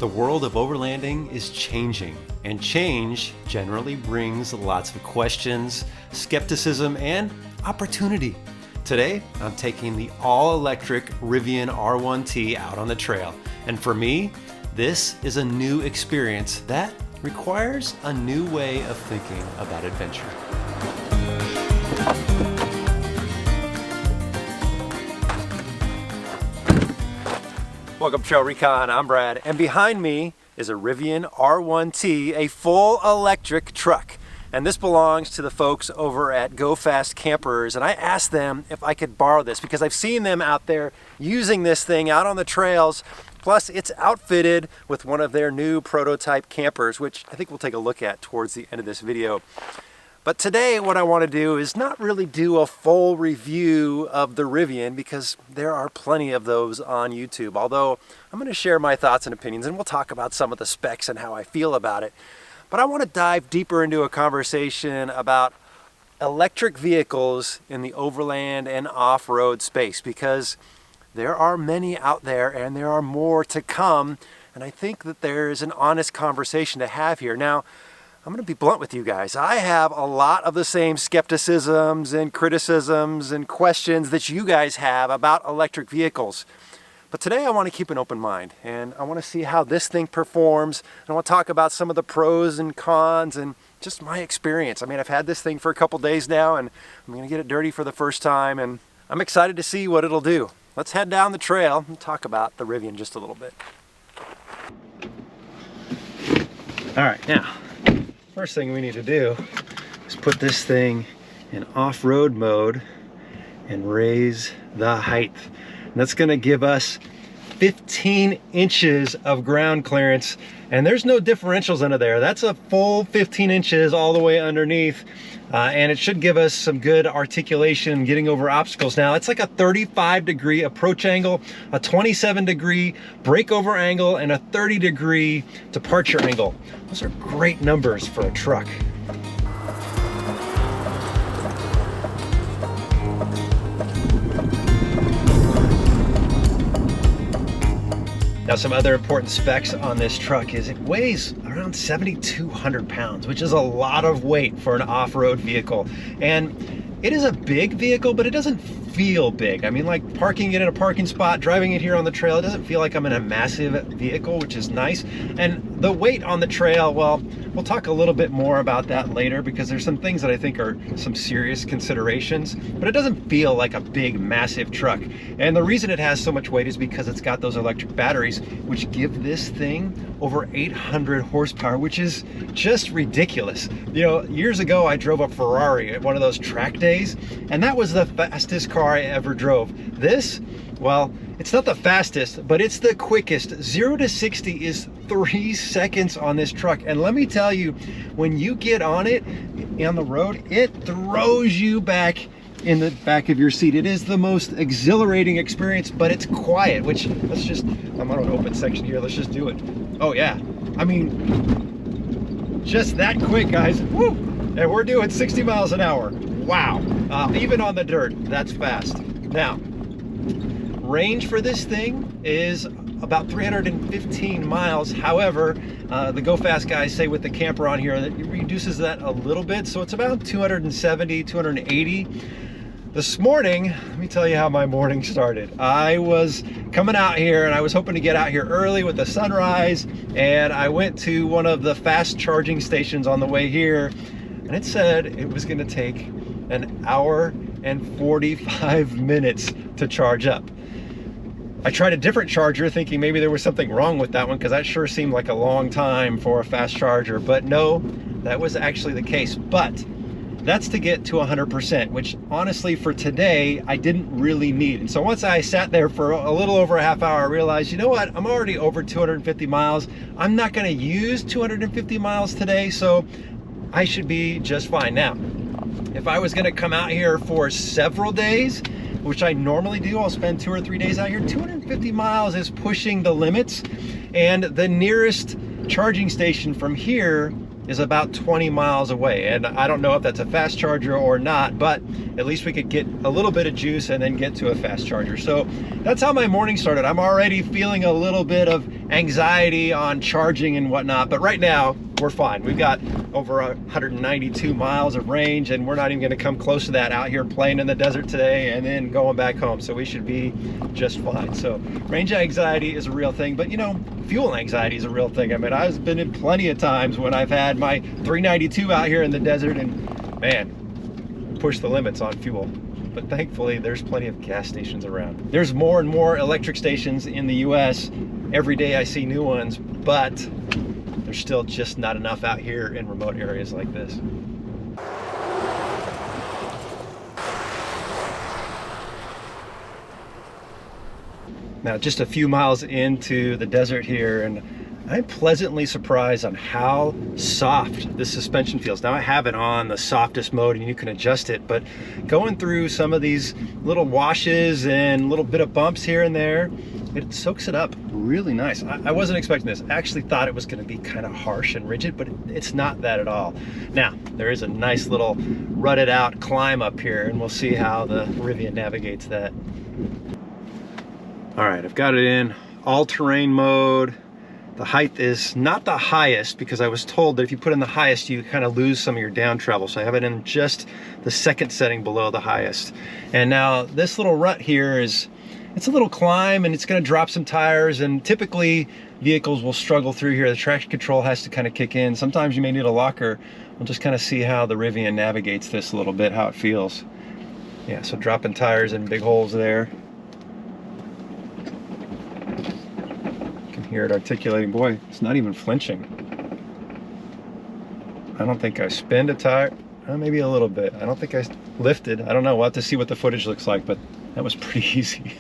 The world of overlanding is changing, and change generally brings lots of questions, skepticism, and opportunity. Today, I'm taking the all-electric Rivian R1T out on the trail, and for me, this is a new experience that requires a new way of thinking about adventure. Welcome to TrailRecon, I'm Brad, and behind me is a Rivian R1T, a full electric truck. And this belongs to the folks over at Go Fast Campers, and I asked them if I could borrow this because I've seen them out there using this thing out on the trails. Plus, it's outfitted with one of their new prototype campers, which I think we'll take a look at towards the end of this video. But today, what I want to do is not really do a full review of the Rivian because there are plenty of those on YouTube. Although, I'm going to share my thoughts and opinions, and we'll talk about some of the specs and how I feel about it. But I want to dive deeper into a conversation about electric vehicles in the overland and off-road space because there are many out there and there are more to come, and I think that there is an honest conversation to have here. Now, I'm going to be blunt with you guys. I have a lot of the same skepticisms and criticisms and questions that you guys have about electric vehicles. But today I want to keep an open mind and I want to see how this thing performs. And I want to talk about some of the pros and cons and just my experience. I mean, I've had this thing for a couple days now and I'm going to get it dirty for the first time and I'm excited to see what it'll do. Let's head down the trail and talk about the Rivian just a little bit. All right, now, first thing we need to do is put this thing in off-road mode and raise the height. And that's gonna give us 15 inches of ground clearance, and there's no differentials under there. That's a full 15 inches all the way underneath, and it should give us some good articulation getting over obstacles. Now, it's like a 35-degree approach angle, a 27-degree breakover angle, and a 30-degree departure angle. Those are great numbers for a truck. Now, some other important specs on this truck is it weighs around 7,200 pounds, which is a lot of weight for an off-road vehicle. And it is a big vehicle, but it doesn't feel big. I mean, like parking it in a parking spot, driving it here on the trail, it doesn't feel like I'm in a massive vehicle, which is nice. And the weight on the trail, well, we'll talk a little bit more about that later because there's some things that I think are some serious considerations, but it doesn't feel like a big, massive truck. And the reason it has so much weight is because it's got those electric batteries, which give this thing over 800 horsepower, which is just ridiculous. You know, years ago, I drove a Ferrari at one of those track days, and that was the fastest car I ever drove. This, well, it's not the fastest, but it's the quickest. 0 to 60 is 3 seconds on this truck. And let me tell you, when you get on it on the road, it throws you back in the back of your seat. It is the most exhilarating experience, but it's quiet, which I'm on an open section here. Let's just do it. Oh yeah. I mean, just that quick, guys. Woo! And we're doing 60 miles an hour. Wow. Even on the dirt, that's fast. Now, range for this thing is about 315 miles. However, the Go Fast guys say with the camper on here that it reduces that a little bit. So it's about 270, 280. This morning, let me tell you how my morning started. I was coming out here and I was hoping to get out here early with the sunrise, and I went to one of the fast charging stations on the way here, and it said it was gonna take an hour and 45 minutes to charge up. I tried a different charger thinking maybe there was something wrong with that one because that sure seemed like a long time for a fast charger, but no, that was actually the case. But that's to get to 100%, which honestly for today, I didn't really need. And so once I sat there for a little over a half hour, I realized, you know what, I'm already over 250 miles. I'm not gonna use 250 miles today, so I should be just fine. Now, if I was gonna come out here for several days, which I normally do, I'll spend 2 or 3 days out here, 250 miles is pushing the limits. And the nearest charging station from here is about 20 miles away. And I don't know if that's a fast charger or not, but at least we could get a little bit of juice and then get to a fast charger. So that's how my morning started. I'm already feeling a little bit of anxiety on charging and whatnot, but right now we're fine. We've got over 192 miles of range, and we're not even going to come close to that out here playing in the desert today and then going back home, so we should be just fine. So range anxiety is a real thing, but you know, fuel anxiety is a real thing. I mean, I've been in plenty of times when I've had my 392 out here in the desert and man, push the limits on fuel. But thankfully there's plenty of gas stations around. There's more and more electric stations in the US. Every day I see new ones, but there's still just not enough out here in remote areas like this. Now, just a few miles into the desert here, and I'm pleasantly surprised on how soft this suspension feels. Now I have it on the softest mode and you can adjust it, but going through some of these little washes and little bit of bumps here and there, it soaks it up really nice. I wasn't expecting this. I actually thought it was going to be kind of harsh and rigid, but it's not that at all. Now, there is a nice little rutted out climb up here, and we'll see how the Rivian navigates that. All right, I've got it in all-terrain mode. The height is not the highest because I was told that if you put in the highest, you kind of lose some of your down travel. So I have it in just the second setting below the highest. And now this little rut here it's a little climb, and it's going to drop some tires, and typically vehicles will struggle through here. The traction control has to kind of kick in. Sometimes you may need a locker. We'll just kind of see how the Rivian navigates this a little bit, how it feels. Yeah, so dropping tires in big holes there. Hear it articulating. Boy, it's not even flinching. I don't think I spinned a tire. Maybe a little bit. I don't think I lifted. I don't know. We'll have to see what the footage looks like, but that was pretty easy.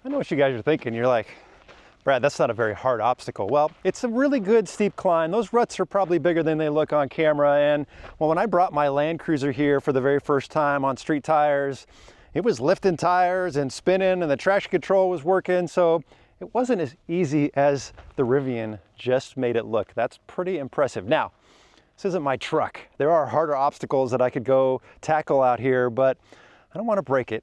I know what you guys are thinking. You're like, Brad, that's not a very hard obstacle. Well, it's a really good steep climb. Those ruts are probably bigger than they look on camera. And well, when I brought my Land Cruiser here for the very first time on street tires, it was lifting tires and spinning, and the traction control was working. So it wasn't as easy as the Rivian just made it look. That's pretty impressive. Now, this isn't my truck. There are harder obstacles that I could go tackle out here, but I don't want to break it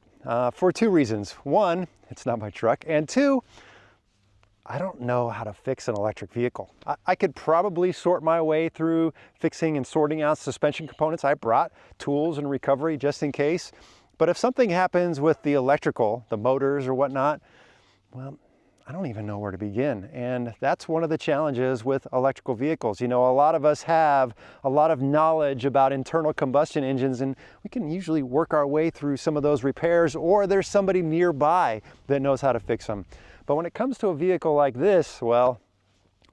for two reasons. One, it's not my truck. And two, I don't know how to fix an electric vehicle. I could probably sort my way through fixing and sorting out suspension components. I brought tools and recovery just in case. But if something happens with the electrical, the motors or whatnot, well, I don't even know where to begin. And that's one of the challenges with electrical vehicles. You know, a lot of us have a lot of knowledge about internal combustion engines, and we can usually work our way through some of those repairs, or there's somebody nearby that knows how to fix them. But when it comes to a vehicle like this, well,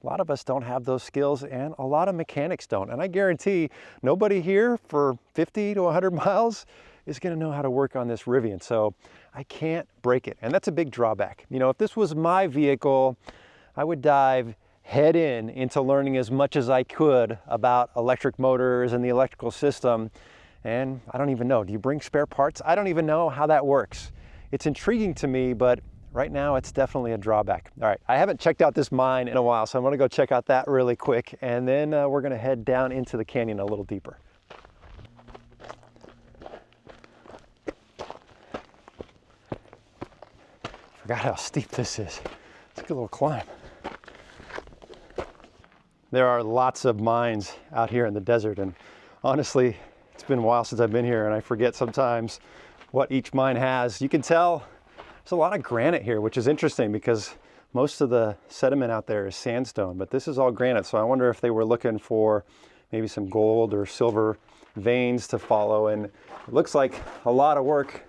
a lot of us don't have those skills, and a lot of mechanics don't. And I guarantee nobody here for 50 to 100 miles is going to know how to work on this Rivian. So I can't break it. And that's a big drawback. You know, if this was my vehicle, I would dive head into learning as much as I could about electric motors and the electrical system. And I don't even know, do you bring spare parts? I don't even know how that works. It's intriguing to me, but right now it's definitely a drawback. All right, I haven't checked out this mine in a while, so I'm gonna go check out that really quick, and then we're gonna head down into the canyon a little deeper. Forgot how steep this is. It's a good little climb. There are lots of mines out here in the desert, and honestly, it's been a while since I've been here, and I forget sometimes what each mine has. You can tell there's a lot of granite here, which is interesting because most of the sediment out there is sandstone, but this is all granite. So I wonder if they were looking for maybe some gold or silver veins to follow. And it looks like a lot of work.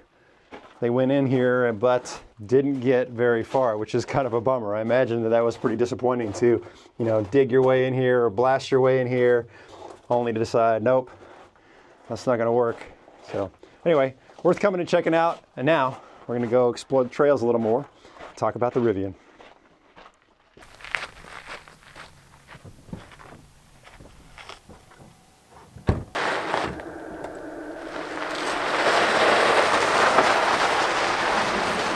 They went in here, but didn't get very far, which is kind of a bummer. I imagine that was pretty disappointing to, you know, dig your way in here or blast your way in here, only to decide, nope, that's not gonna work. So anyway, worth coming and checking out. And now we're gonna go explore the trails a little more, talk about the Rivian.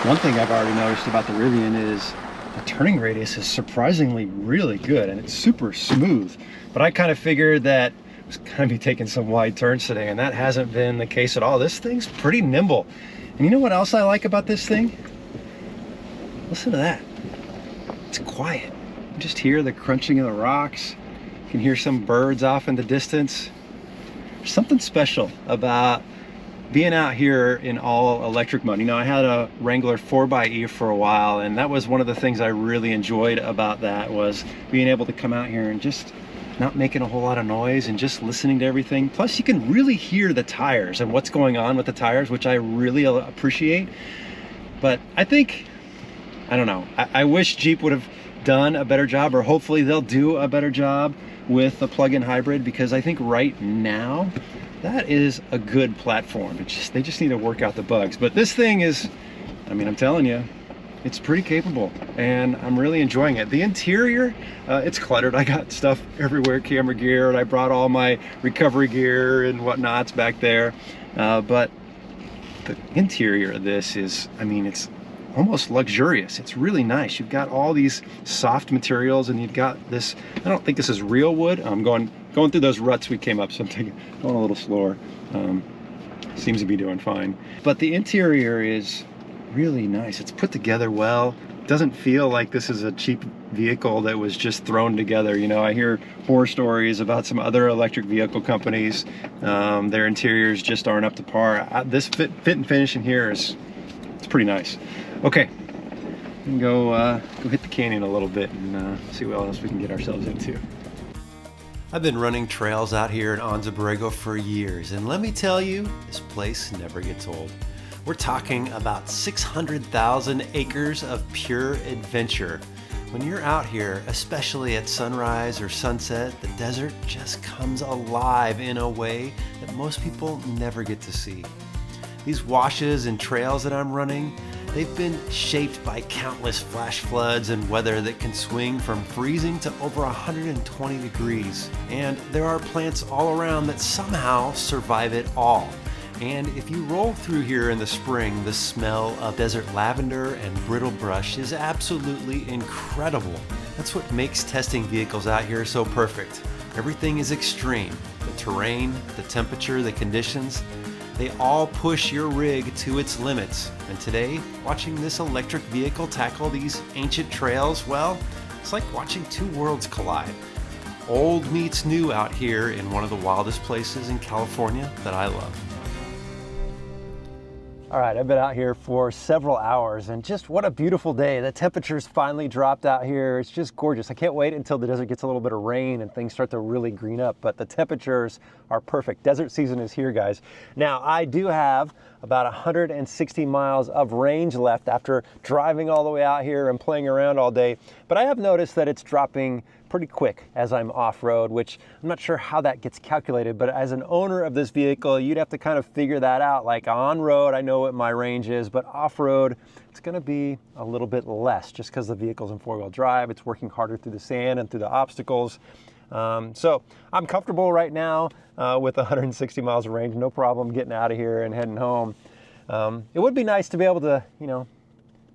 One thing I've already noticed about the Rivian is the turning radius is surprisingly really good, and it's super smooth. But I kind of figured that was gonna be taking some wide turns today, and that hasn't been the case at all. This thing's pretty nimble. And you know what else I like about this thing? Listen to that. It's quiet. You just hear the crunching of the rocks. You can hear some birds off in the distance. There's something special about being out here in all electric mode. You know, I had a Wrangler 4xe for a while, and that was one of the things I really enjoyed about that, was being able to come out here and just not making a whole lot of noise and just listening to everything. Plus, you can really hear the tires and what's going on with the tires, which I really appreciate. But I think, I don't know, I wish Jeep would have done a better job, or hopefully they'll do a better job with the plug-in hybrid, because I think right now that is a good platform. They just need to work out the bugs. But this thing is, I mean, I'm telling you, it's pretty capable, and I'm really enjoying it. The interior, it's cluttered. I got stuff everywhere, camera gear, and I brought all my recovery gear and whatnots back there. But the interior of this is, I mean, it's almost luxurious. It's really nice. You've got all these soft materials, and you've got this, I don't think this is real wood. I'm going through those ruts we came up, so I'm going a little slower. Seems to be doing fine. But the interior is really nice. It's put together well. It doesn't feel like this is a cheap vehicle that was just thrown together. You know, I hear horror stories about some other electric vehicle companies. Their interiors just aren't up to par. This fit and finish in here is, it's pretty nice. Okay, we can go hit the canyon a little bit and see what else we can get ourselves into. I've been running trails out here in Anza Borrego for years, and let me tell you, this place never gets old. We're talking about 600,000 acres of pure adventure. When you're out here, especially at sunrise or sunset, the desert just comes alive in a way that most people never get to see. These washes and trails that I'm running, they've been shaped by countless flash floods and weather that can swing from freezing to over 120 degrees. And there are plants all around that somehow survive it all. And if you roll through here in the spring, the smell of desert lavender and brittle brush is absolutely incredible. That's what makes testing vehicles out here so perfect. Everything is extreme. The terrain, the temperature, the conditions, they all push your rig to its limits. And today, watching this electric vehicle tackle these ancient trails, well, it's like watching two worlds collide. Old meets new out here in one of the wildest places in California that I love. All right, I've been out here for several hours, and just what a beautiful day. The temperature's finally dropped out here. It's just gorgeous. I can't wait until the desert gets a little bit of rain and things start to really green up, but the temperatures are perfect. Desert season is here, guys. Now, I do have about 160 miles of range left after driving all the way out here and playing around all day, but I have noticed that it's dropping pretty quick as I'm off-road, which I'm not sure how that gets calculated, but as an owner of this vehicle, you'd have to kind of figure that out. Like on-road, I know what my range is, but off-road, it's gonna be a little bit less just because the vehicle's in four-wheel drive. It's working harder through the sand and through the obstacles. So I'm comfortable right now with 160 miles of range, no problem getting out of here and heading home. It would be nice to be able to, you know,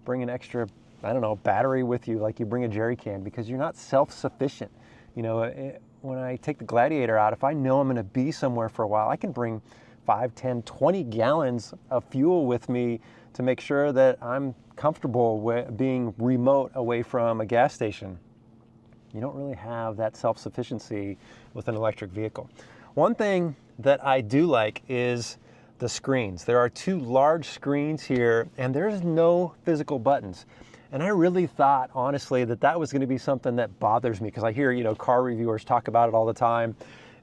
bring an extra, I don't know, battery with you like you bring a jerry can, because you're not self-sufficient. You know, when I take the Gladiator out, if I know I'm gonna be somewhere for a while, I can bring 5, 10, 20 gallons of fuel with me to make sure that I'm comfortable with being remote away from a gas station. You don't really have that self-sufficiency with an electric vehicle. One thing that I do like is the screens. There are two large screens here, and there's no physical buttons. And I really thought, honestly, that that was going to be something that bothers me, because I hear, you know, car reviewers talk about it all the time.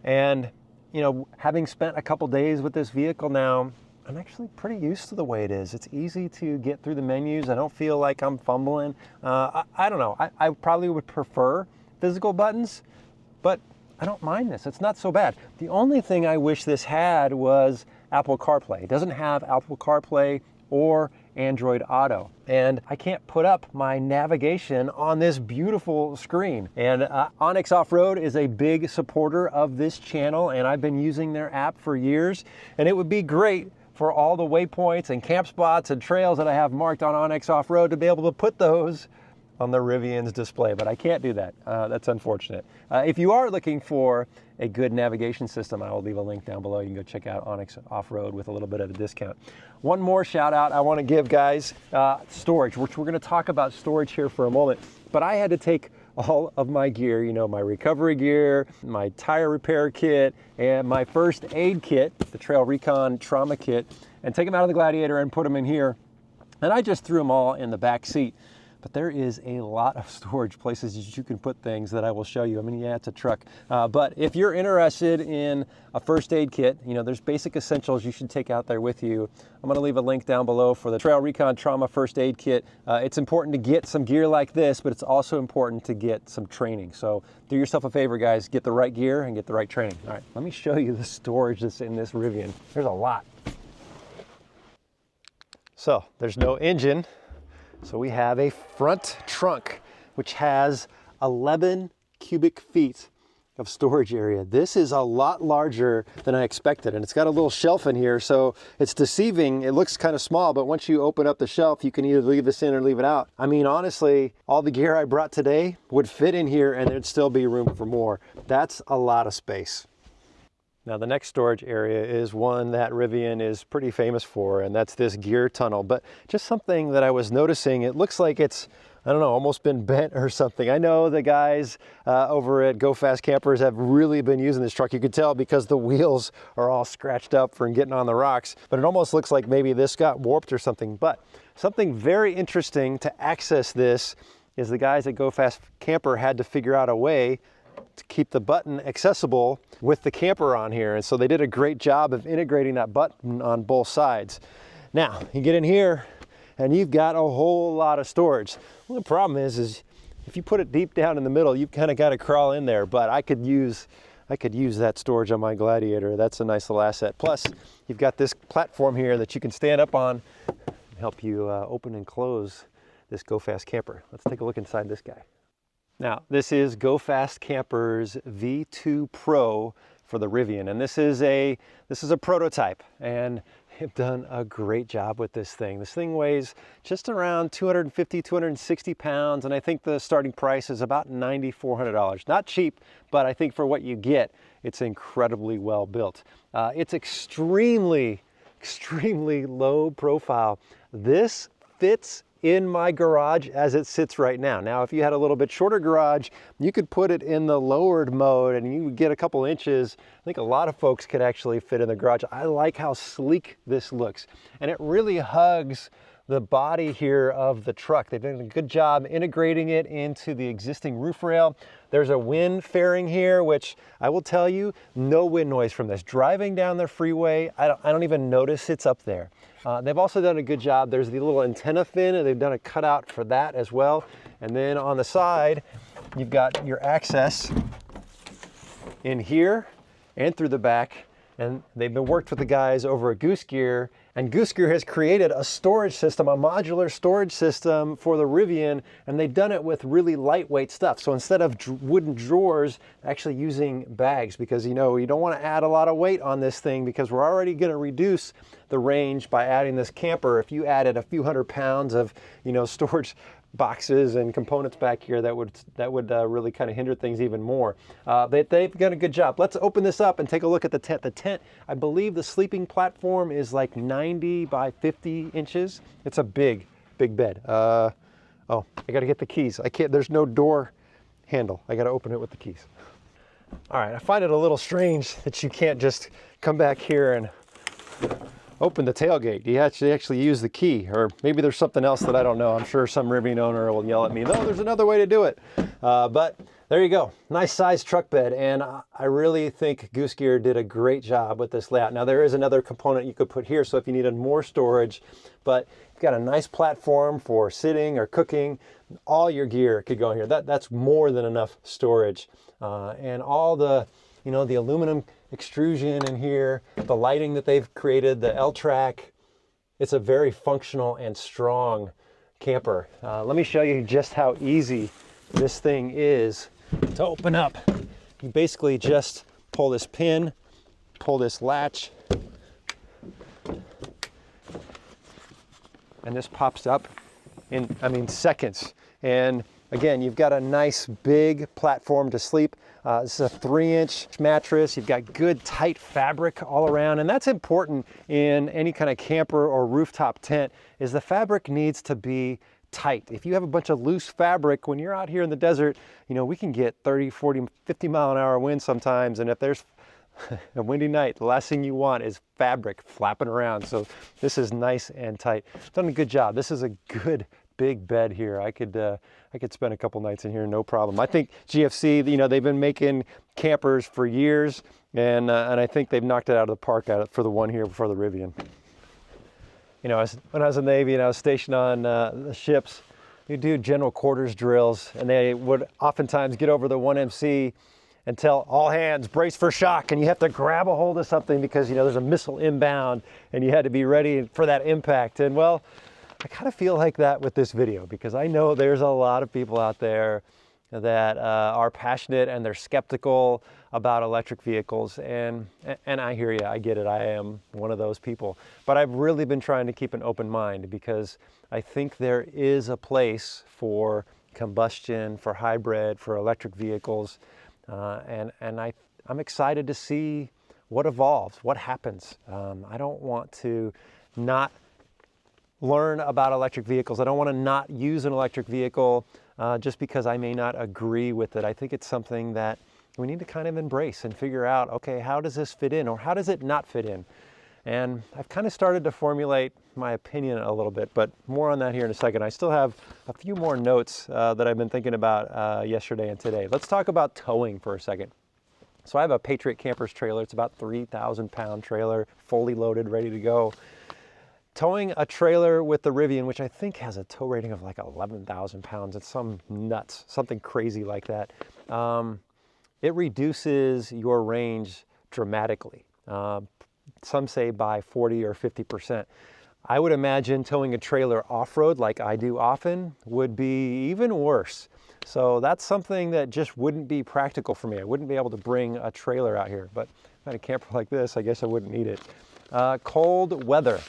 And, you know, having spent a couple days with this vehicle now, I'm actually pretty used to the way it is. It's easy to get through the menus. I don't feel like I'm fumbling. I don't know. I probably would prefer physical buttons, but I don't mind this. It's not so bad. The only thing I wish this had was Apple CarPlay. It doesn't have Apple CarPlay or Android Auto, and I can't put up my navigation on this beautiful screen. And Onyx Off-Road is a big supporter of this channel, and I've been using their app for years, and it would be great for all the waypoints and camp spots and trails that I have marked on Onyx Off-Road to be able to put those on the Rivian's display, but I can't do that. That's unfortunate. If you are looking for a good navigation system, I will leave a link down below. You can go check out Onyx Off-Road with a little bit of a discount. One more shout out I want to give, guys, storage, which we're going to talk about storage here for a moment, but I had to take all of my gear, you know, my recovery gear, my tire repair kit, and my first aid kit, the TrailRecon trauma kit, and take them out of the Gladiator and put them in here. And I just threw them all in the back seat. But there is a lot of storage places that you can put things that I will show you. I mean, yeah, it's a truck. But if you're interested in a first aid kit, you know, there's basic essentials you should take out there with you. I'm gonna leave a link down below for the TrailRecon Trauma First Aid Kit. It's important to get some gear like this, but it's also important to get some training. So do yourself a favor, guys, get the right gear and get the right training. All right, let me show you the storage that's in this Rivian. There's a lot. So there's no engine. So we have a front trunk, which has 11 cubic feet of storage area. This is a lot larger than I expected, and it's got a little shelf in here, so it's deceiving. It looks kind of small, but once you open up the shelf, you can either leave this in or leave it out. I mean, honestly, all the gear I brought today would fit in here and there'd still be room for more. That's a lot of space. Now, the next storage area is one that Rivian is pretty famous for, and that's this gear tunnel. But just something that I was noticing, it looks like it's, I don't know, almost been bent or something. I know the guys over at Go Fast Campers have really been using this truck. You can tell because the wheels are all scratched up from getting on the rocks, but it almost looks like maybe this got warped or something. But something very interesting to access this is the guys at Go Fast Camper had to figure out a way to keep the button accessible with the camper on here. And so they did a great job of integrating that button on both sides. Now, you get in here and you've got a whole lot of storage. Well, the problem is if you put it deep down in the middle, you've kind of got to crawl in there, but I could use that storage on my Gladiator. That's a nice little asset. Plus, you've got this platform here that you can stand up on and help you open and close this Go Fast Camper. Let's take a look inside this guy. Now, this is Go Fast Camper's V2 Pro for the Rivian, and this is a prototype, and they've done a great job with this thing. This thing weighs just around 250, 260 pounds, and I think the starting price is about $9,400. Not cheap, but I think for what you get, it's incredibly well built. It's extremely low profile. This fits in my garage as it sits right now. Now, if you had a little bit shorter garage, you could put it in the lowered mode and you would get a couple inches. I think a lot of folks could actually fit in the garage. I like how sleek this looks, and it really hugs the body here of the truck. They've done a good job integrating it into the existing roof rail. There's a wind fairing here, which I will tell you, no wind noise from this. Driving down the freeway, I don't even notice it's up there. They've also done a good job. There's the little antenna fin, and they've done a cutout for that as well. And then on the side, you've got your access in here and through the back. And they've been worked with the guys over at Goose Gear, and Goose Gear has created a storage system, a modular storage system for the Rivian, and they've done it with really lightweight stuff. So instead of wooden drawers, actually using bags, because you know, you don't want to add a lot of weight on this thing because we're already going to reduce the range by adding this camper. If you added a few hundred pounds of, you know, storage boxes and components back here, that would really kind of hinder things even more. They've done a good job. Let's open this up and take a look at the tent. The tent, I believe the sleeping platform is like 90 by 50 inches. It's a big bed. Oh, I got to get the keys. I can't, there's no door handle. I got to open it with the keys. All right, I find it a little strange that you can't just come back here and open the tailgate. You actually use the key, or maybe there's something else that I don't know. I'm sure some Rivian owner will yell at me, no, there's another way to do it. But there you go. Nice sized truck bed, and I really think Goose Gear did a great job with this layout. Now, there is another component you could put here, so if you needed more storage, but you've got a nice platform for sitting or cooking. All your gear could go in here. That's more than enough storage. And all the, you know, the aluminum extrusion in here, the lighting that they've created, the L-track. It's a very functional and strong camper. Let me show you just how easy this thing is to open up. You basically just pull this pin, pull this latch, and this pops up in, I mean, seconds. And again, you've got a nice big platform to sleep. This is a 3-inch mattress. You've got good tight fabric all around, and that's important in any kind of camper or rooftop tent, is the fabric needs to be tight. If you have a bunch of loose fabric, when you're out here in the desert, you know, we can get 30, 40, 50 mile an hour winds sometimes, and if there's a windy night, the last thing you want is fabric flapping around. So this is nice and tight. Done a good job. This is a good big bed here. I could spend a couple nights in here, no problem. I think GFC, you know, they've been making campers for years, and I think they've knocked it out of the park for the one here for the Rivian. You know, when I was in the Navy and I was stationed on the ships, we do general quarters drills, and they would oftentimes get over the 1MC and tell all hands, brace for shock, and you have to grab a hold of something because, you know, there's a missile inbound and you had to be ready for that impact. And well, I kind of feel like that with this video, because I know there's a lot of people out there that are passionate and they're skeptical about electric vehicles, and I hear you, I get it, I am one of those people. But I've really been trying to keep an open mind, because I think there is a place for combustion, for hybrid, for electric vehicles, and I'm excited to see what evolves, what happens. I don't want to not learn about electric vehicles. I don't want to not use an electric vehicle just because I may not agree with it. I think it's something that we need to kind of embrace and figure out, okay, how does this fit in, or how does it not fit in? And I've kind of started to formulate my opinion a little bit, but more on that here in a second. I still have a few more notes that I've been thinking about yesterday and today. Let's talk about towing for a second. So I have a Patriot Campers trailer. It's about 3,000 pound trailer, fully loaded, ready to go. Towing a trailer with the Rivian, which I think has a tow rating of like 11,000 pounds. It's some nuts, something crazy like that. It reduces your range dramatically. Some say by 40 or 50%. I would imagine towing a trailer off-road like I do often would be even worse. So that's something that just wouldn't be practical for me. I wouldn't be able to bring a trailer out here, but if I had a camper like this, I guess I wouldn't need it. Cold weather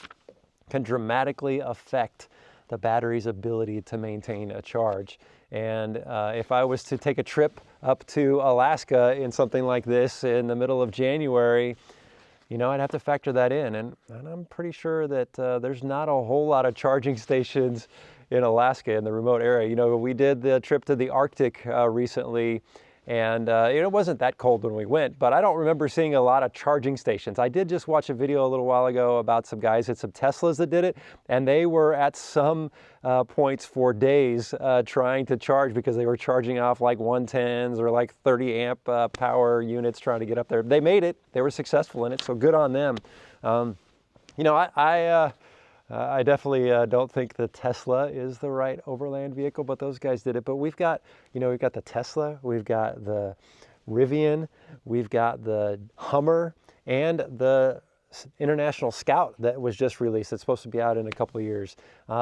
can dramatically affect the battery's ability to maintain a charge. And if I was to take a trip up to Alaska in something like this in the middle of January, you know, I'd have to factor that in. And I'm pretty sure that there's not a whole lot of charging stations in Alaska, in the remote area. You know, we did the trip to the Arctic recently, and it wasn't that cold when we went, but I don't remember seeing a lot of charging stations. I did just watch a video a little while ago about some guys at some Teslas that did it, and they were at some points for days trying to charge, because they were charging off like 110s or like 30 amp power units trying to get up there. They made it. They were successful in it, so good on them. You know, I definitely don't think the Tesla is the right overland vehicle, but those guys did it. But we've got, you know, we've got the Tesla, we've got the Rivian, we've got the Hummer, and the International Scout that was just released. It's supposed to be out in a couple of years.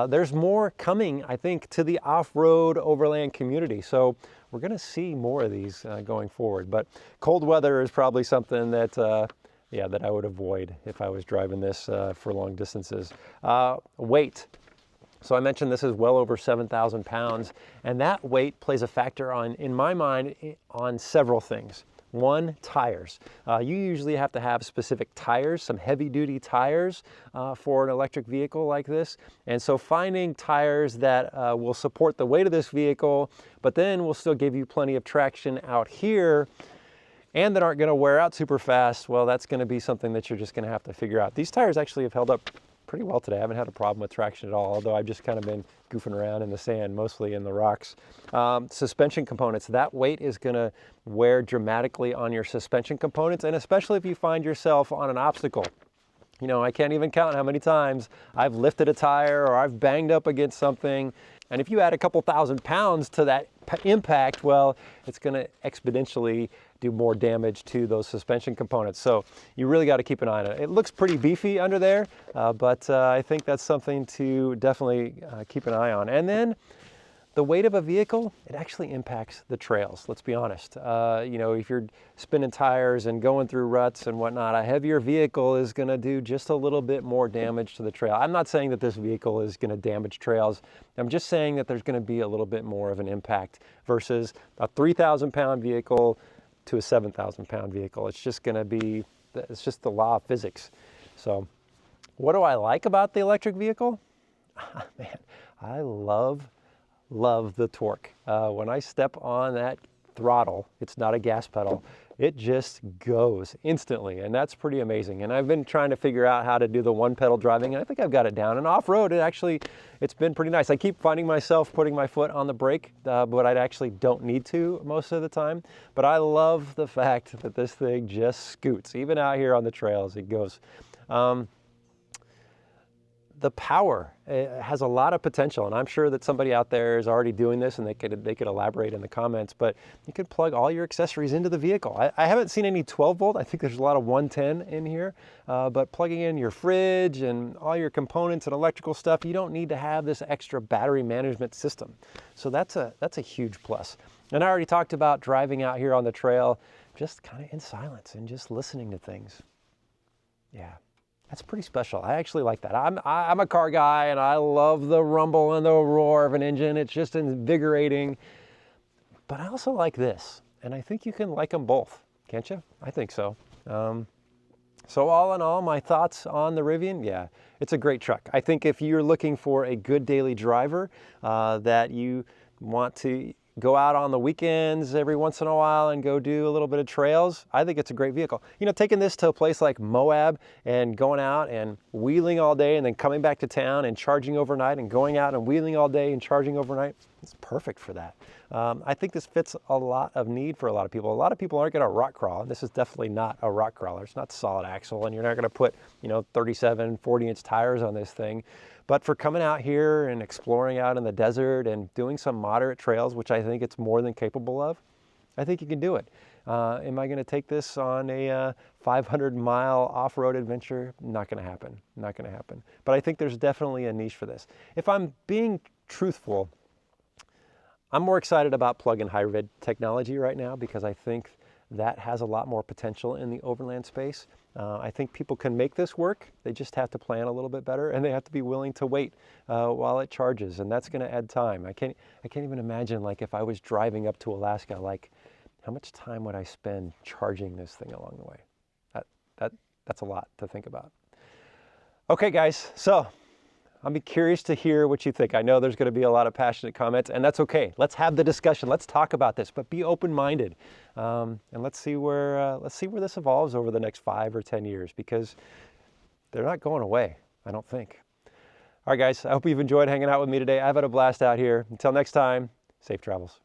There's more coming, I think, to the off-road overland community. So we're going to see more of these going forward. But cold weather is probably something that yeah, that I would avoid if I was driving this for long distances. Weight. So I mentioned this is well over 7,000 pounds, and that weight plays a factor on, in my mind, on several things. One, tires. You usually have to have specific tires, some heavy-duty tires for an electric vehicle like this. And so finding tires that will support the weight of this vehicle, but then will still give you plenty of traction out here, and that aren't going to wear out super fast, well, that's going to be something that you're just going to have to figure out. These tires actually have held up pretty well today. I haven't had a problem with traction at all, although I've just kind of been goofing around in the sand, mostly in the rocks. Suspension components, that weight is going to wear dramatically on your suspension components, and especially if you find yourself on an obstacle. You know, I can't even count how many times I've lifted a tire or I've banged up against something, and if you add a couple thousand pounds to that impact, well, it's going to exponentially do more damage to those suspension components. So you really got to keep an eye on it. It looks pretty beefy under there, but I think that's something to definitely keep an eye on. And then the weight of a vehicle, it actually impacts the trails, let's be honest. You know, if you're spinning tires and going through ruts and whatnot, a heavier vehicle is gonna do just a little bit more damage to the trail. I'm not saying that this vehicle is gonna damage trails. I'm just saying that there's gonna be a little bit more of an impact versus a 3,000 pound vehicle to a 7,000 pound vehicle. It's just gonna be, it's just the law of physics. So what do I like about the electric vehicle? Man, I love the torque. When I step on that throttle, it's not a gas pedal, it just goes instantly, and that's pretty amazing. And I've been trying to figure out how to do the one pedal driving, and I think I've got it down. And off-road, it's been pretty nice. I keep finding myself putting my foot on the brake, but I actually don't need to most of the time. But I love the fact that this thing just scoots. Even out here on the trails, it goes. The power has a lot of potential, and I'm sure that somebody out there is already doing this, and they could elaborate in the comments, but you could plug all your accessories into the vehicle. I haven't seen any 12 volt. I think there's a lot of 110 in here, but plugging in your fridge and all your components and electrical stuff, you don't need to have this extra battery management system. So that's a huge plus. And I already talked about driving out here on the trail, just kind of in silence and just listening to things. Yeah. That's pretty special. I actually like that. I'm a car guy, and I love the rumble and the roar of an engine. It's just invigorating. But I also like this, and I think you can like them both, can't you? I think so. So all in all, my thoughts on the Rivian, yeah, it's a great truck. I think if you're looking for a good daily driver, that you want to go out on the weekends every once in a while and go do a little bit of trails, I think it's a great vehicle. You know, taking this to a place like Moab and going out and wheeling all day and then coming back to town and charging overnight and going out and wheeling all day and charging overnight, it's perfect for that. I think this fits a lot of need for a lot of people. A lot of people aren't gonna rock crawl, and this is definitely not a rock crawler. It's not solid axle, and you're not gonna put, you know, 37, 40-inch tires on this thing. But for coming out here and exploring out in the desert and doing some moderate trails, which I think it's more than capable of, I think you can do it. Am I gonna take this on a 500-mile off-road adventure? Not gonna happen, not gonna happen. But I think there's definitely a niche for this. If I'm being truthful, I'm more excited about plug-in hybrid technology right now because I think that has a lot more potential in the overland space. I think people can make this work. They just have to plan a little bit better, and they have to be willing to wait while it charges, and that's going to add time. I can't even imagine, like, if I was driving up to Alaska, like, how much time would I spend charging this thing along the way? That's a lot to think about. Okay, guys, so I'll be curious to hear what you think. I know there's going to be a lot of passionate comments, and that's okay. Let's have the discussion. Let's talk about this, but be open-minded, and let's see where this evolves over the next 5 or 10 years, because they're not going away, I don't think. All right, guys, I hope you've enjoyed hanging out with me today. I've had a blast out here. Until next time, safe travels.